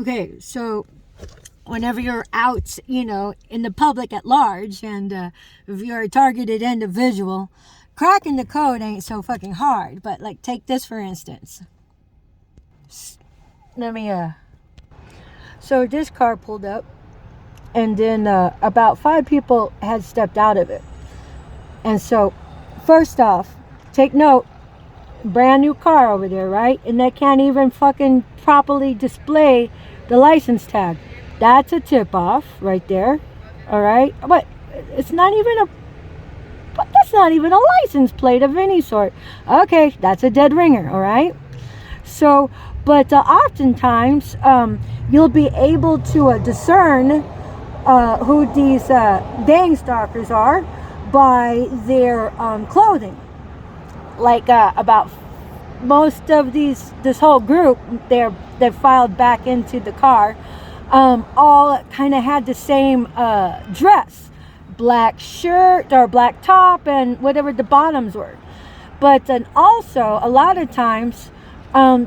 Okay, so whenever you're out, in the public at large, and if you're a targeted individual, cracking the code ain't so fucking hard. But like, take this for instance. Let me So this car pulled up, and then about 5 people had stepped out of it. And so, first off, take note, brand new car over there, right? And they can't even fucking properly display the license tag. That's a tip off right there. All right, but it's not even a but that's not even a license plate of any sort. Okay, that's a dead ringer. All right. So, but oftentimes you'll be able to discern who these gang stalkers are by their clothing. Like about most of this whole group, they're filed back into the car. All kind of had the same dress, black shirt or black top, and whatever the bottoms were. But then also a lot of times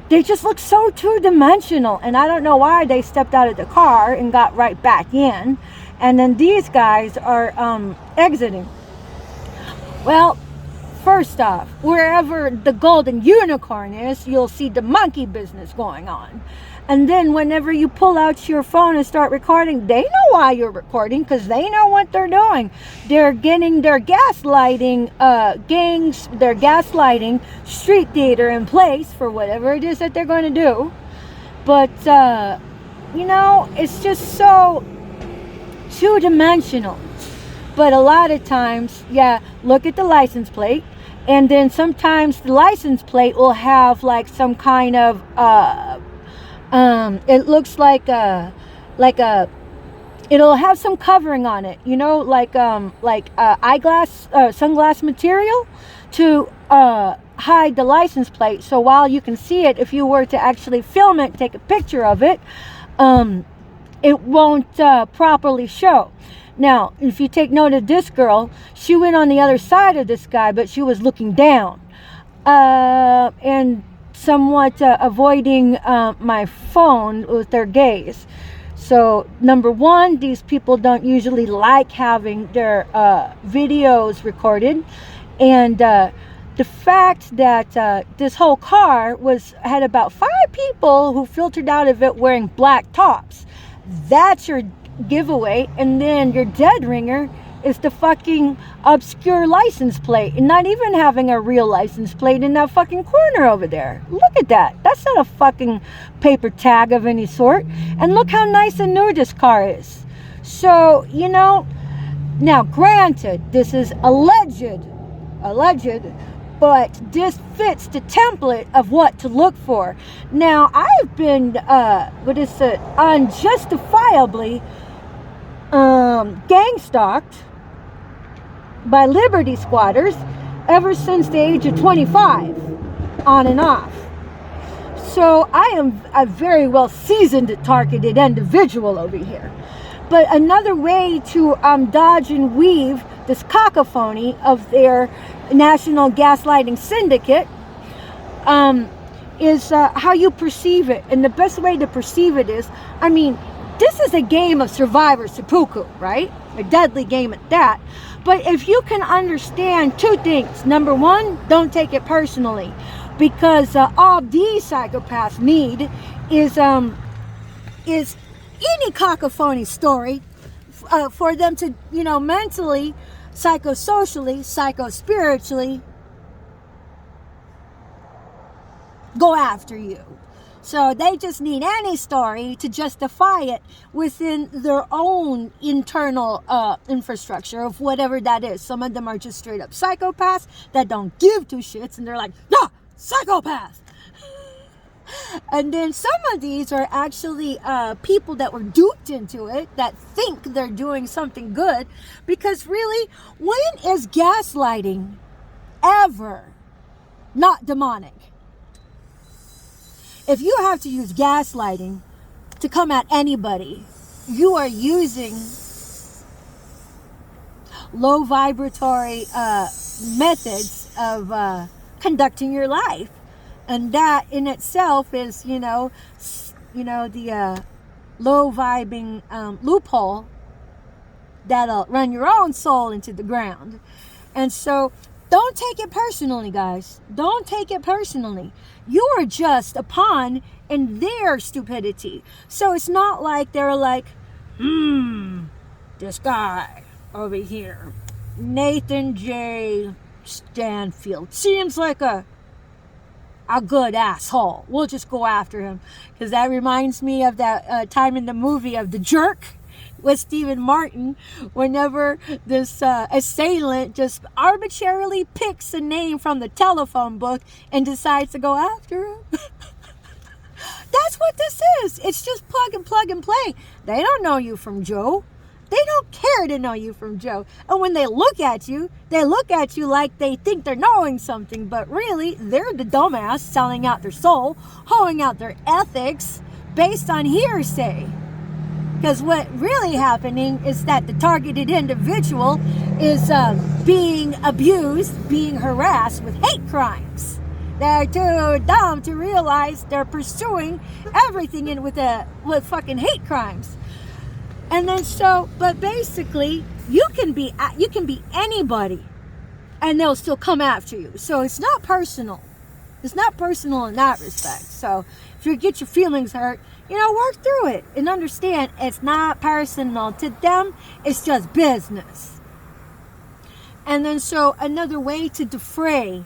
they just look so two-dimensional, and I don't know why they stepped out of the car and got right back in, and then these guys are exiting. Well, first off, wherever the golden unicorn is, you'll see the monkey business going on. And then whenever you pull out your phone and start recording, they know why you're recording, because they know what they're doing. They're getting their gaslighting their gaslighting street theater in place for whatever it is that they're going to do. But, it's just so two-dimensional. But a lot of times, look at the license plate. And then sometimes the license plate will have like some kind of it looks like it'll have some covering on it, like eyeglass, sunglass material to hide the license plate. So while you can see it, if you were to actually film it, take a picture of it, it won't properly show. Now, if you take note of this girl, she went on the other side of this guy, but she was looking down. And somewhat avoiding my phone with their gaze. So, number one, these people don't usually like having their videos recorded. And the fact that this whole car had about 5 people who filtered out of it wearing black tops. That's your giveaway. And then your dead ringer is the fucking obscure license plate, and not even having a real license plate in that fucking corner over there. Look at that. That's not a fucking paper tag of any sort. And look how nice and new this car is. So, now granted, this is alleged, but this fits the template of what to look for. Now, I've been, unjustifiably gang stalked by Liberty squatters ever since the age of 25, on and off. So I am a very well seasoned targeted individual over here. But another way to dodge and weave this cacophony of their national gaslighting syndicate is how you perceive it. And the best way to perceive it is, this is a game of survivor seppuku, right? A deadly game at that. But if you can understand 2 things. Number one, don't take it personally. Because all these psychopaths need is any cacophony story for them to, mentally, psychosocially, psychospiritually go after you. So they just need any story to justify it within their own internal infrastructure of whatever that is. Some of them are just straight up psychopaths that don't give 2 shits, and they're like, psychopath. And then some of these are actually people that were duped into it, that think they're doing something good. Because really, when is gaslighting ever not demonic? If you have to use gaslighting to come at anybody, you are using low vibratory methods of conducting your life. And that in itself is, the low vibing loophole that'll run your own soul into the ground. And so don't take it personally, guys. Don't take it personally. You are just a pawn in their stupidity. So it's not like they're like, this guy over here, Nathan J. Stanfield, seems like a good asshole. We'll just go after him. Because that reminds me of that time in the movie of The Jerk with Stephen Martin, whenever this assailant just arbitrarily picks a name from the telephone book and decides to go after him. That's what this is. It's just plug and play. They don't know you from Joe. They don't care to know you from Joe. And when they look at you like they think they're knowing something, but really, they're the dumbass selling out their soul, hoeing out their ethics based on hearsay. Because what really happening is that the targeted individual is being abused, being harassed with hate crimes. They're too dumb to realize they're pursuing everything with fucking hate crimes. And then but basically, you can be anybody, and they'll still come after you. So it's not personal. It's not personal in that respect. So if you get your feelings hurt, work through it and understand it's not personal to them. It's just business. And then so another way to defray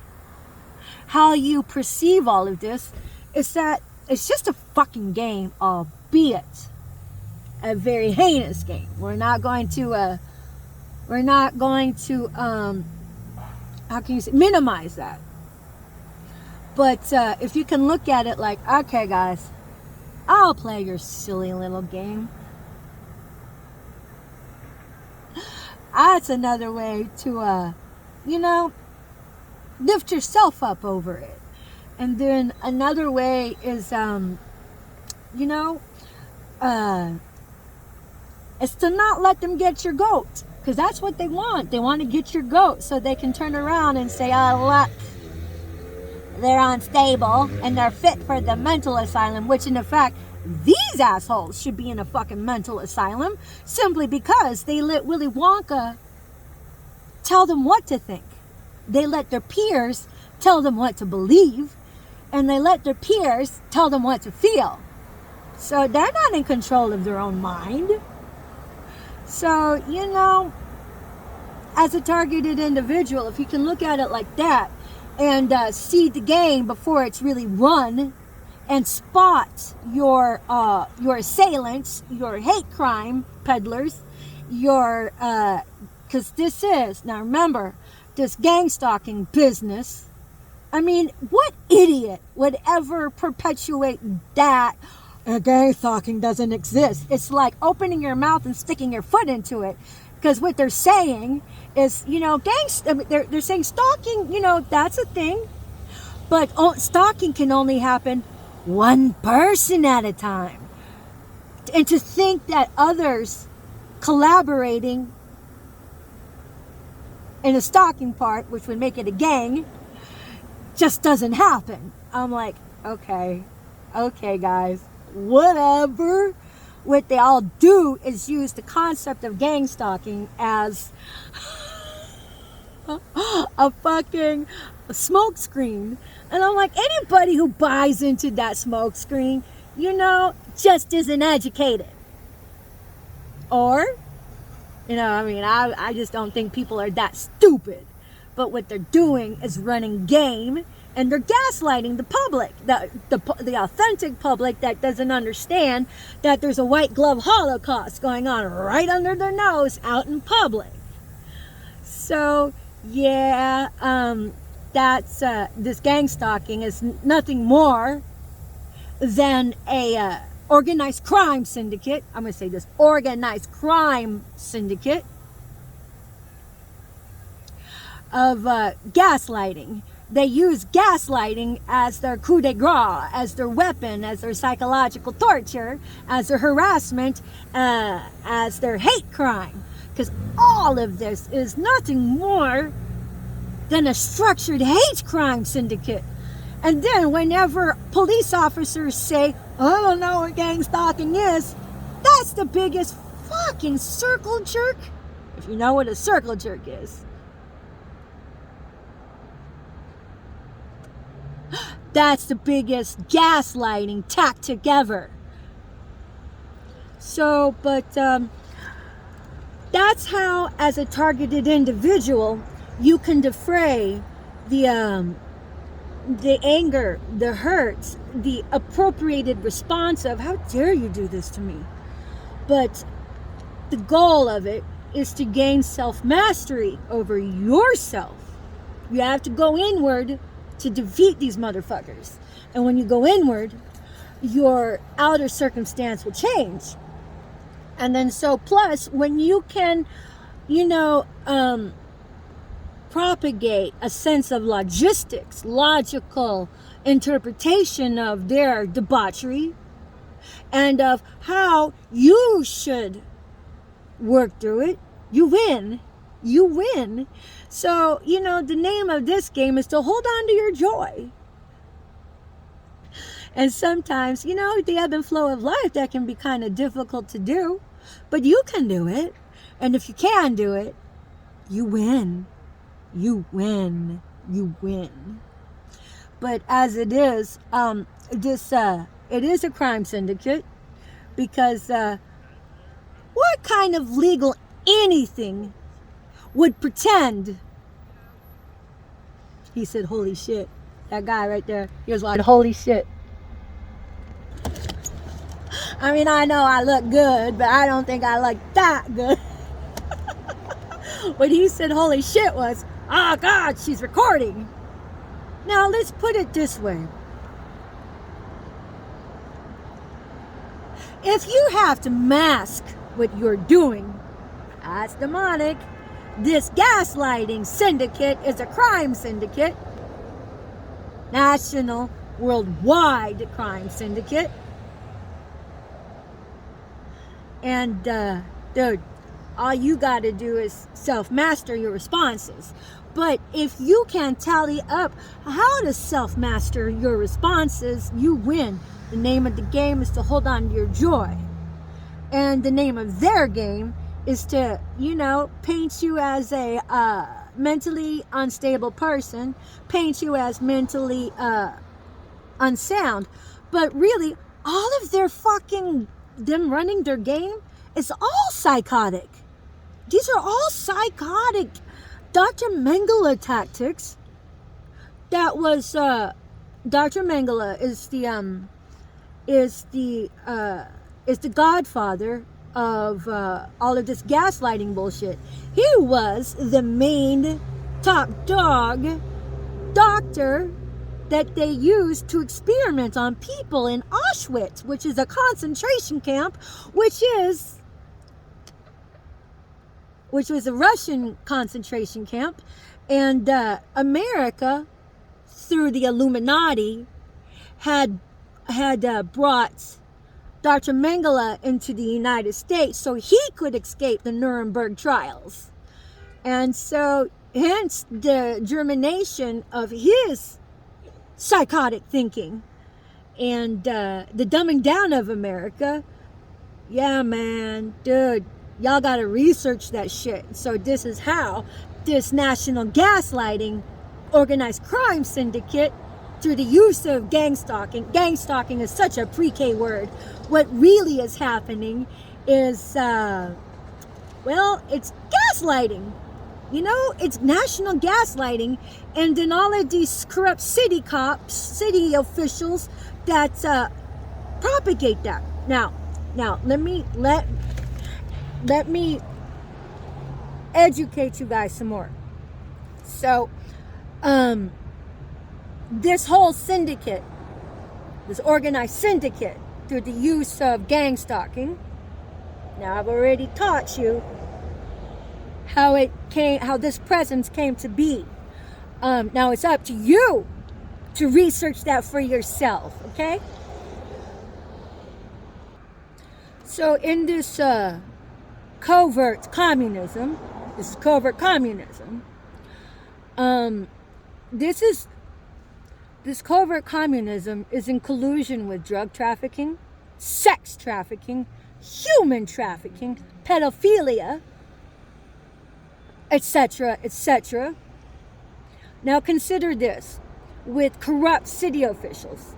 how you perceive all of this is that it's just a fucking game, albeit a very heinous game. We're not going to how can you say, minimize that. But if you can look at it like, okay guys, I'll play your silly little game. That's another way to lift yourself up over it. And then another way is is to not let them get your goat. Because that's what they want. They want to get your goat so they can turn around and say, oh, look, they're unstable and they're fit for the mental asylum, which in effect, these assholes should be in a fucking mental asylum simply because they let Willy Wonka tell them what to think. They let their peers tell them what to believe, and they let their peers tell them what to feel. So they're not in control of their own mind. So, as a targeted individual, if you can look at it like that and see the game before it's really run and spot your assailants, your hate crime peddlers, because this is, now remember, this gang stalking business. I mean, what idiot would ever perpetuate that? Gang stalking doesn't exist. It's like opening your mouth and sticking your foot into it. Because what they're saying is, they're saying stalking, that's a thing. But stalking can only happen one person at a time. And to think that others collaborating in a stalking part, which would make it a gang, just doesn't happen. I'm like, okay guys, whatever. What they all do is use the concept of gang stalking as a fucking smoke screen. And I'm like, anybody who buys into that smoke screen, just isn't educated. Or, I just don't think people are that stupid. But what they're doing is running game, and they're gaslighting the public, the authentic public that doesn't understand that there's a white glove holocaust going on right under their nose out in public. So, yeah, that's this gang stalking is nothing more than a organized crime syndicate. I'm going to say this, organized crime syndicate of gaslighting. They use gaslighting as their coup de grace, as their weapon, as their psychological torture, as their harassment, as their hate crime. Because all of this is nothing more than a structured hate crime syndicate. And then whenever police officers say, I don't know what gang stalking is, That's the biggest fucking circle jerk. If you know what a circle jerk is. That's the biggest gaslighting tactic ever. So, but that's how, as a targeted individual, you can defray the anger, the hurts, the appropriated response of, how dare you do this to me? But the goal of it is to gain self-mastery over yourself. You have to go inward to defeat these motherfuckers. And when you go inward, your outer circumstance will change. And then so plus, when you can, propagate a sense of logistics, logical interpretation of their debauchery, and of how you should work through it, you win. You win. So, the name of this game is to hold on to your joy. And sometimes, the ebb and flow of life, that can be kind of difficult to do. But you can do it. And if you can do it, you win. You win. You win. But as it is, it is a crime syndicate. Because what kind of legal anything would pretend? He said, holy shit. That guy right there, he was like, holy shit. I mean, I know I look good, but I don't think I look that good. What he said, holy shit, was, oh God, she's recording. Now, let's put it this way. If you have to mask what you're doing, that's demonic. This gaslighting syndicate is a crime syndicate. National, worldwide crime syndicate. And, dude, all you got to do is self-master your responses. But if you can tally up how to self-master your responses, you win. The name of the game is to hold on to your joy. And the name of their game is to, paint you as a mentally unstable person, paint you as mentally unsound. But really, all of their them running their game is all psychotic. These are all psychotic Dr. Mengele tactics. That was Dr. Mengele is the godfather of all of this gaslighting bullshit. He was the main top dog doctor that they used to experiment on people in Auschwitz, which is a concentration camp, which was a Russian concentration camp. And America, through the Illuminati, had brought Dr. Mengele into the United States so he could escape the Nuremberg trials. And so, hence the germination of his psychotic thinking and the dumbing down of America. Yeah, man, dude, y'all gotta research that shit. So this is how this national gaslighting organized crime syndicate, through the use of gang stalking is such a pre-K word. What really is happening is, it's gaslighting. It's national gaslighting. And then all of these corrupt city cops, city officials that propagate that. Now, let me educate you guys some more. So, this whole syndicate, this organized syndicate, through the use of gang stalking. Now, I've already taught you how this presence came to be. Now it's up to you to research that for yourself, okay? So in this covert communism, this covert communism is in collusion with drug trafficking, sex trafficking, human trafficking, pedophilia, etc., etc. Now consider this with corrupt city officials.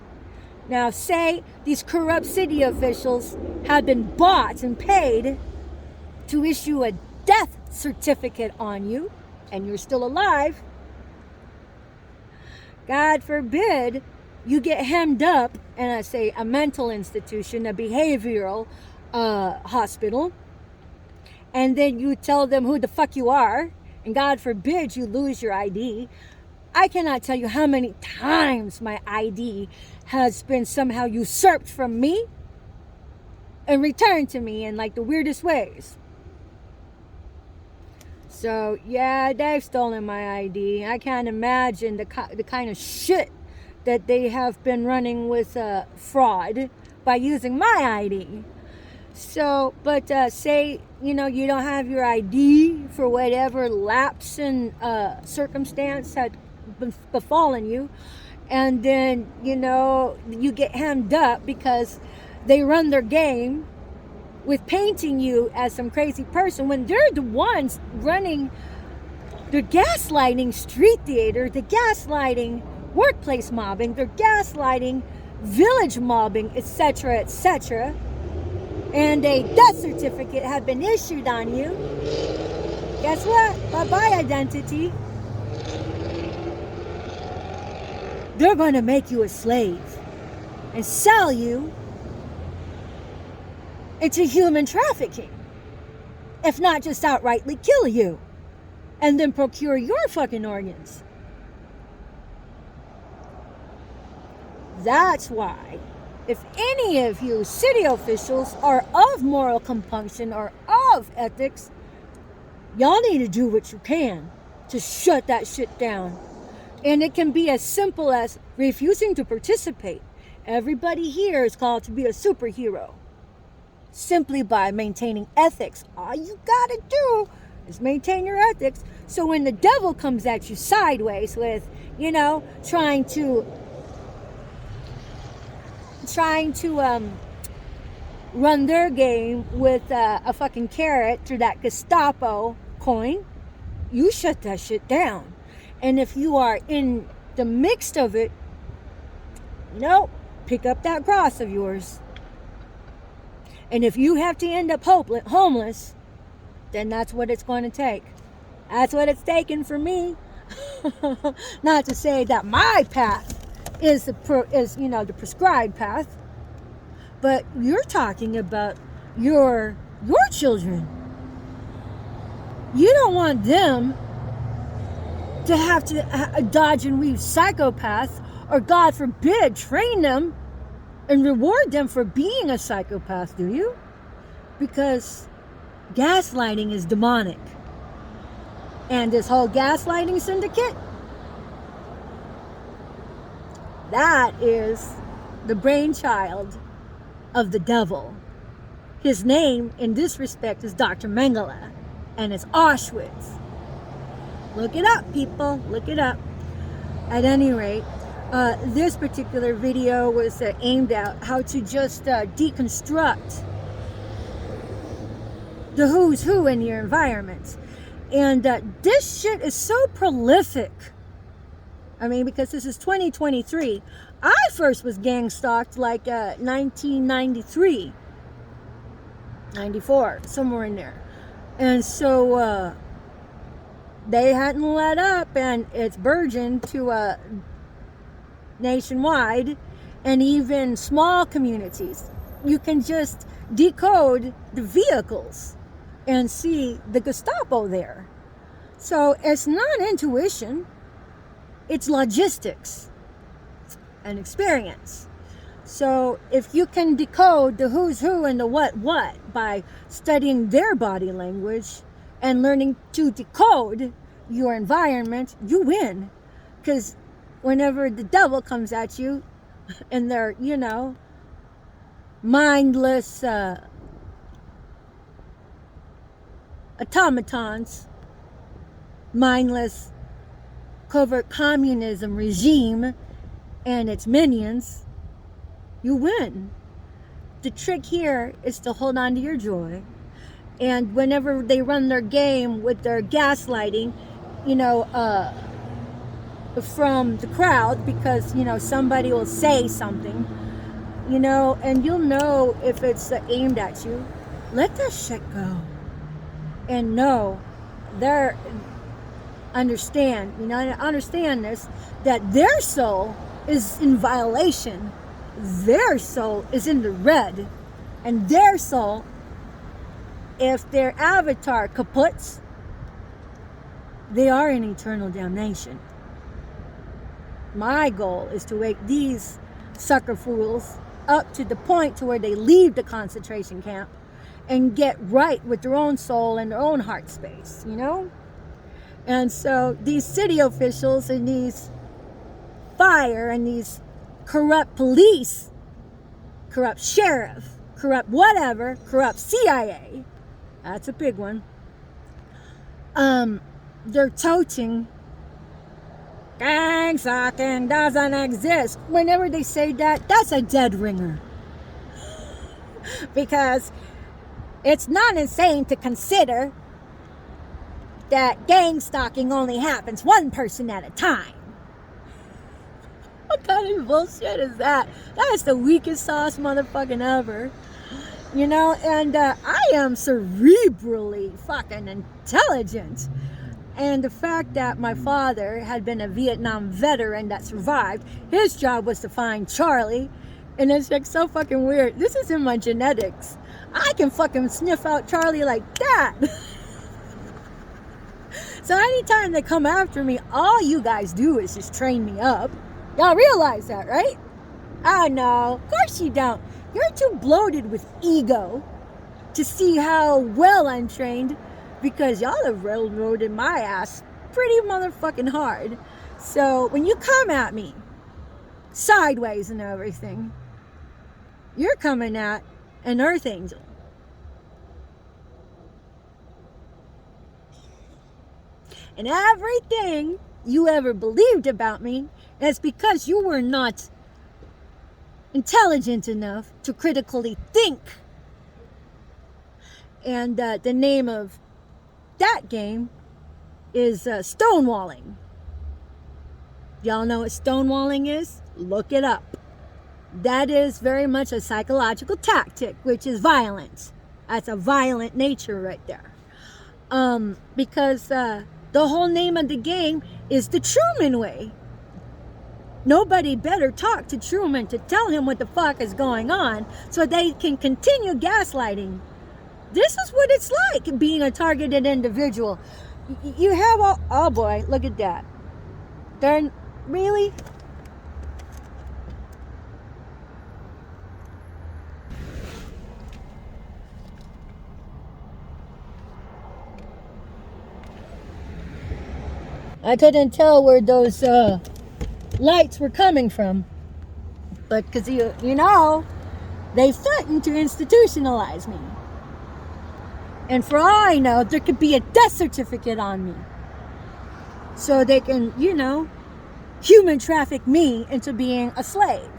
Now say these corrupt city officials have been bought and paid to issue a death certificate on you, and you're still alive. God forbid you get hemmed up in, a mental institution, a behavioral hospital, and then you tell them who the fuck you are, and God forbid you lose your ID. I cannot tell you how many times my ID has been somehow usurped from me and returned to me in like the weirdest ways. So yeah, they've stolen my ID. I can't imagine the kind of shit that they have been running with fraud by using my ID. So, but say, you don't have your ID for whatever lapse in circumstance had befallen you, and then, you get hemmed up because they run their game with painting you as some crazy person when they're the ones running the gaslighting street theater, the gaslighting workplace mobbing, they're gaslighting village mobbing, etc., etc., and a death certificate had been issued on you. Guess what? Bye-bye identity. They're going to make you a slave and sell you into human trafficking, if not just outrightly kill you and then procure your fucking organs. That's why, if any of you city officials are of moral compunction or of ethics, y'all need to do what you can to shut that shit down. And it can be as simple as refusing to participate. Everybody here is called to be a superhero. Simply by maintaining ethics. All you gotta do is maintain your ethics. So when the devil comes at you sideways with, trying to run their game with a fucking carrot through that Gestapo coin, you shut that shit down. And if you are in the midst of it, pick up that cross of yours. And if you have to end up homeless, then that's what it's going to take. That's what it's taken for me. Not to say that my path is the prescribed path, but you're talking about your children. You don't want them to have to dodge and weave psychopaths, or God forbid, train them and reward them for being a psychopath, do you? Because gaslighting is demonic. And this whole gaslighting syndicate, that is the brainchild of the devil. His name in this respect is Dr. Mengele, and it's Auschwitz. Look it up, people. Look it up. At any rate, this particular video was aimed at how to just deconstruct the who's who in your environment. And this shit is so prolific. I mean, because this is 2023. I first was gang stalked like 1993, 94, somewhere in there. And so they hadn't let up, and it's burgeoned to nationwide and even small communities. You can just decode the vehicles and see the Gestapo there. So it's not intuition, it's logistics and experience. So if you can decode the who's who and the what by studying their body language and learning to decode your environment, you win. Because whenever the devil comes at you and they're, mindless automatons, mindless covert communism regime and its minions, you win. the trick here is to hold on to your joy. And whenever they run their game with their gaslighting, you know, from the crowd, because, you know, somebody will say something, you know, and you'll know if it's aimed at you. Let that shit go. And know, understand this, that their soul is in violation. Their soul is in the red. And their soul, if their avatar kaputs, they are in eternal damnation. My goal is to wake these sucker fools up to the point to where they leave the concentration camp and get right with their own soul and their own heart space, you know? And so these city officials and these fire and these corrupt police, corrupt sheriff, corrupt whatever, corrupt CIA, that's a big one. They're toting gang stalking doesn't exist. Whenever they say that, that's a dead ringer. Because it's not insane to consider that gang stalking only happens one person at a time. What kind of bullshit is that? That is the weakest sauce motherfucking ever. You know, and I am cerebrally fucking intelligent. And the fact that my father had been a Vietnam veteran that survived, his job was to find Charlie. And it's like so fucking weird. This is in my genetics. I can fucking sniff out Charlie like that. So anytime they come after me, all you guys do is just train me up. Y'all realize that, right? Oh no, of course you don't. You're too bloated with ego to see how well I'm trained, because y'all have railroaded my ass pretty motherfucking hard. So when you come at me sideways and everything, you're coming at an earth angel. And everything you ever believed about me is because you were not intelligent enough to critically think. And the name of that game is stonewalling. Y'all know what stonewalling is? Look it up. That is very much a psychological tactic, which is violence. That's a violent nature right there. Because the whole name of the game is the Truman Way. Nobody better talk to Truman to tell him what the fuck is going on so they can continue gaslighting. This is what it's like being a targeted individual. You have all, oh boy, look at that. They're really? I couldn't tell where those lights were coming from, but because you know, they threatened to institutionalize me, and for all I know, there could be a death certificate on me, so they can, you know, human traffic me into being a slave.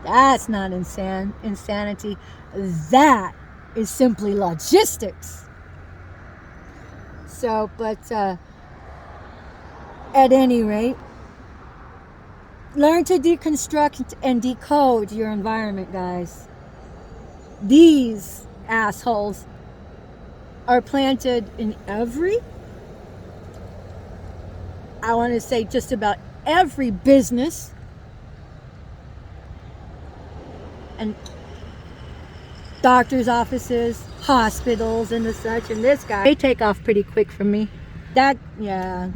That's not insanity. That is simply logistics. So, but at any rate, learn to deconstruct and decode your environment, guys. These assholes are planted in I want to say just about every business and doctor's offices, hospitals, and the such. And this guy, they take off pretty quick from me. That, yeah.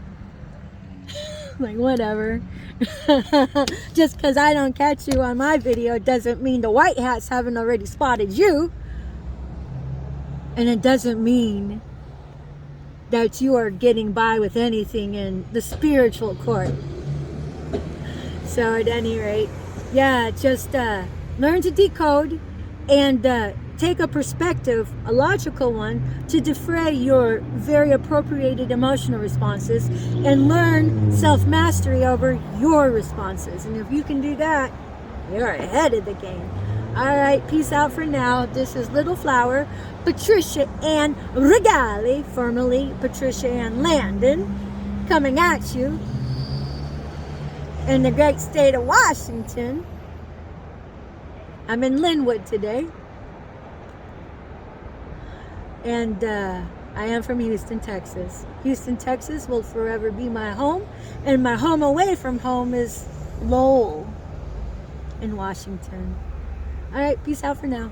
Like, whatever. Just because I don't catch you on my video doesn't mean the white hats haven't already spotted you. And it doesn't mean that you are getting by with anything in the spiritual court. So at any rate, yeah, just learn to decode and take a perspective, a logical one, to defray your very appropriated emotional responses and learn self-mastery over your responses. And if you can do that, you're ahead of the game. All right, peace out for now. This is Little Flower, Patricia Ann Regali, formerly Patricia Ann Landon, coming at you in the great state of Washington. I'm in Linwood today. And I am from Houston, Texas. Houston, Texas will forever be my home. And my home away from home is Lowell in Washington. All right, peace out for now.